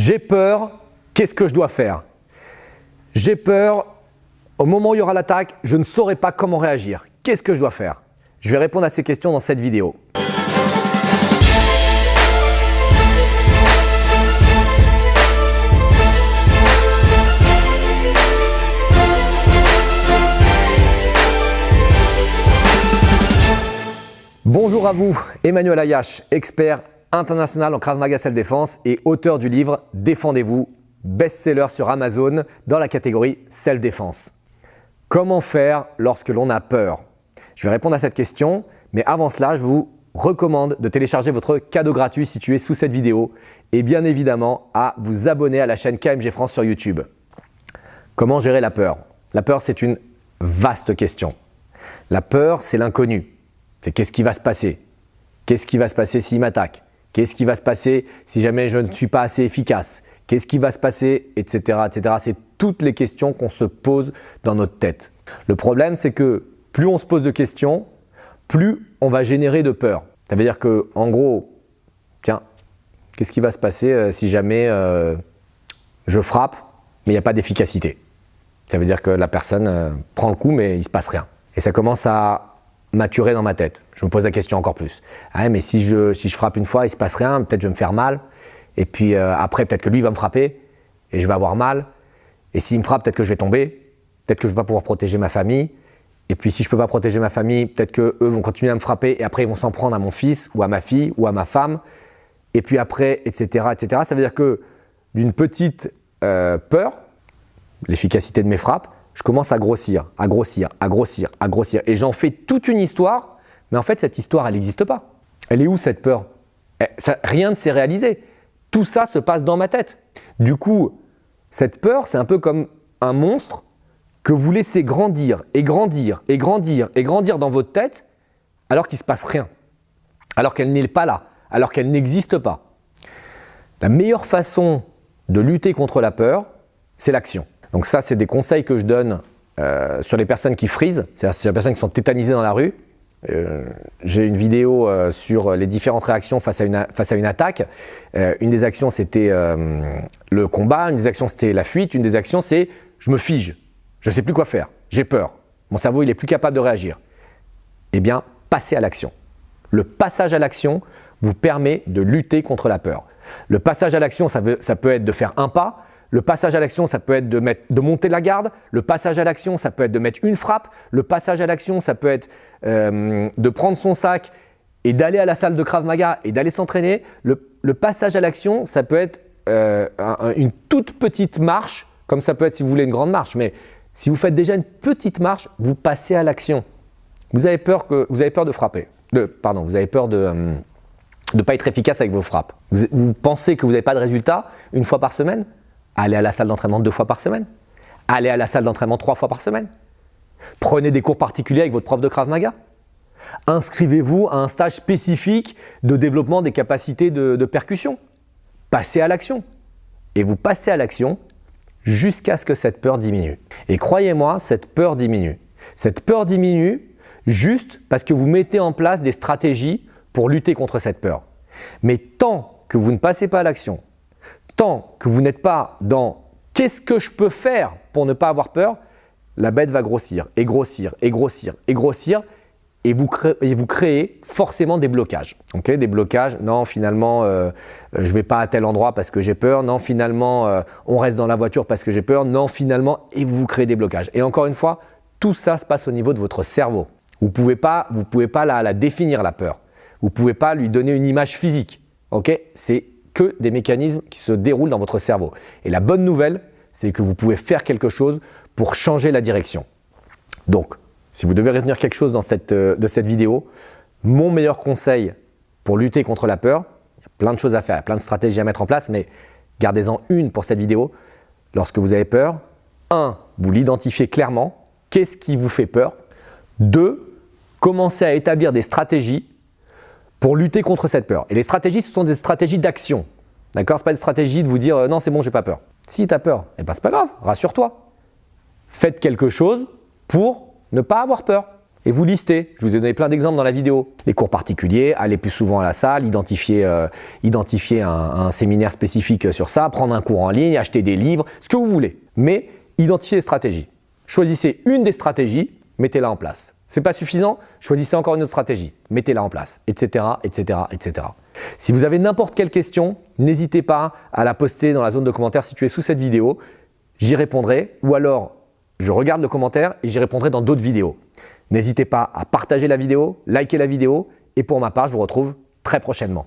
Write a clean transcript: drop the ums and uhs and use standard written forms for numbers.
J'ai peur, qu'est-ce que je dois faire? J'ai peur, au moment où il y aura l'attaque, je ne saurai pas comment réagir. Qu'est-ce que je dois faire? Je vais répondre à ces questions dans cette vidéo. Bonjour à vous, Emmanuel Ayache, expert international en Krav Maga Self-Défense et auteur du livre Défendez-vous, best-seller sur Amazon dans la catégorie Self-Défense. Comment faire lorsque l'on a peur? Je vais répondre à cette question, mais avant cela, je vous recommande de télécharger votre cadeau gratuit situé sous cette vidéo et bien évidemment à vous abonner à la chaîne KMG France sur YouTube. Comment gérer la peur? La peur, c'est une vaste question. La peur, c'est l'inconnu. C'est qu'est-ce qui va se passer? Qu'est-ce qui va se passer s'il m'attaque? Qu'est-ce qui va se passer si jamais je ne suis pas assez efficace? Qu'est-ce qui va se passer, etc. etc. C'est toutes les questions qu'on se pose dans notre tête. Le problème, c'est que plus on se pose de questions, plus on va générer de peur. Ça veut dire que, en gros, tiens, qu'est-ce qui va se passer si jamais je frappe, mais il n'y a pas d'efficacité? Ça veut dire que la personne prend le coup, mais il ne se passe rien. Et ça commence à maturer dans ma tête. Je me pose la question encore plus. Ah, mais si je frappe une fois, il ne se passe rien, peut-être je vais me faire mal. Et puis après, peut-être que lui va me frapper et je vais avoir mal. Et s'il me frappe, peut-être que je vais tomber. Peut-être que je ne vais pas pouvoir protéger ma famille. Et puis si je ne peux pas protéger ma famille, peut-être qu'eux vont continuer à me frapper et après ils vont s'en prendre à mon fils ou à ma fille ou à ma femme. Et puis après, etc. etc. Ça veut dire que d'une petite peur, l'efficacité de mes frappes, je commence à grossir, à grossir, à grossir, à grossir. Et j'en fais toute une histoire, mais en fait, cette histoire, elle n'existe pas. Elle est où cette peur? Rien ne s'est réalisé. Tout ça se passe dans ma tête. Du coup, cette peur, c'est un peu comme un monstre que vous laissez grandir et grandir et grandir et grandir dans votre tête alors qu'il ne se passe rien, alors qu'elle n'est pas là, alors qu'elle n'existe pas. La meilleure façon de lutter contre la peur, c'est l'action. Donc ça, c'est des conseils que je donne sur les personnes qui freeze, c'est-à-dire sur les personnes qui sont tétanisées dans la rue. J'ai une vidéo sur les différentes réactions face à une attaque. Une des actions, c'était le combat, une des actions, c'était la fuite, une des actions, c'est je me fige, je ne sais plus quoi faire, j'ai peur, mon cerveau, il n'est plus capable de réagir. Eh bien, passez à l'action. Le passage à l'action vous permet de lutter contre la peur. Le passage à l'action, ça peut être de faire un pas. Le passage à l'action, ça peut être de monter la garde. Le passage à l'action, ça peut être de mettre une frappe. Le passage à l'action, ça peut être de prendre son sac et d'aller à la salle de Krav Maga et d'aller s'entraîner. Le passage à l'action, ça peut être une toute petite marche, comme ça peut être si vous voulez une grande marche. Mais si vous faites déjà une petite marche, vous passez à l'action. Vous avez peur de frapper. Vous avez peur de ne pas être efficace avec vos frappes. Vous pensez que vous n'avez pas de résultat une fois par semaine? Allez à la salle d'entraînement 2 fois par semaine. Allez à la salle d'entraînement 3 fois par semaine. Prenez des cours particuliers avec votre prof de Krav Maga. Inscrivez-vous à un stage spécifique de développement des capacités de percussion. Passez à l'action. Et vous passez à l'action jusqu'à ce que cette peur diminue. Et croyez-moi, cette peur diminue. Cette peur diminue juste parce que vous mettez en place des stratégies pour lutter contre cette peur. Mais tant que vous ne passez pas à l'action, tant que vous n'êtes pas dans « qu'est-ce que je peux faire pour ne pas avoir peur ?» la bête va grossir et grossir et grossir et grossir et vous créez forcément des blocages. Okay, des blocages, non finalement je ne vais pas à tel endroit parce que j'ai peur, non finalement on reste dans la voiture parce que j'ai peur, non finalement et vous créez des blocages. Et encore une fois, tout ça se passe au niveau de votre cerveau. Vous ne pouvez pas la définir la peur. Vous ne pouvez pas lui donner une image physique. Okay, c'est que des mécanismes qui se déroulent dans votre cerveau. Et la bonne nouvelle, c'est que vous pouvez faire quelque chose pour changer la direction. Donc, si vous devez retenir quelque chose de cette vidéo, mon meilleur conseil pour lutter contre la peur, il y a plein de choses à faire, il y a plein de stratégies à mettre en place, mais gardez-en une pour cette vidéo. Lorsque vous avez peur, 1. Vous l'identifiez clairement. Qu'est-ce qui vous fait peur? 2. Commencez à établir des stratégies pour lutter contre cette peur. Et les stratégies, ce sont des stratégies d'action. D'accord? Ce n'est pas des stratégies de vous dire non, c'est bon, j'ai pas peur. Si tu as peur, c'est pas grave, rassure-toi. Faites quelque chose pour ne pas avoir peur. Et vous listez, je vous ai donné plein d'exemples dans la vidéo. Les cours particuliers, aller plus souvent à la salle, identifier un séminaire spécifique sur ça, prendre un cours en ligne, acheter des livres, ce que vous voulez. Mais identifiez les stratégies. Choisissez une des stratégies, mettez-la en place. C'est pas suffisant, choisissez encore une autre stratégie, mettez-la en place, etc., etc., etc. Si vous avez n'importe quelle question, n'hésitez pas à la poster dans la zone de commentaires située sous cette vidéo. J'y répondrai ou alors je regarde le commentaire et j'y répondrai dans d'autres vidéos. N'hésitez pas à partager la vidéo, liker la vidéo et pour ma part, je vous retrouve très prochainement.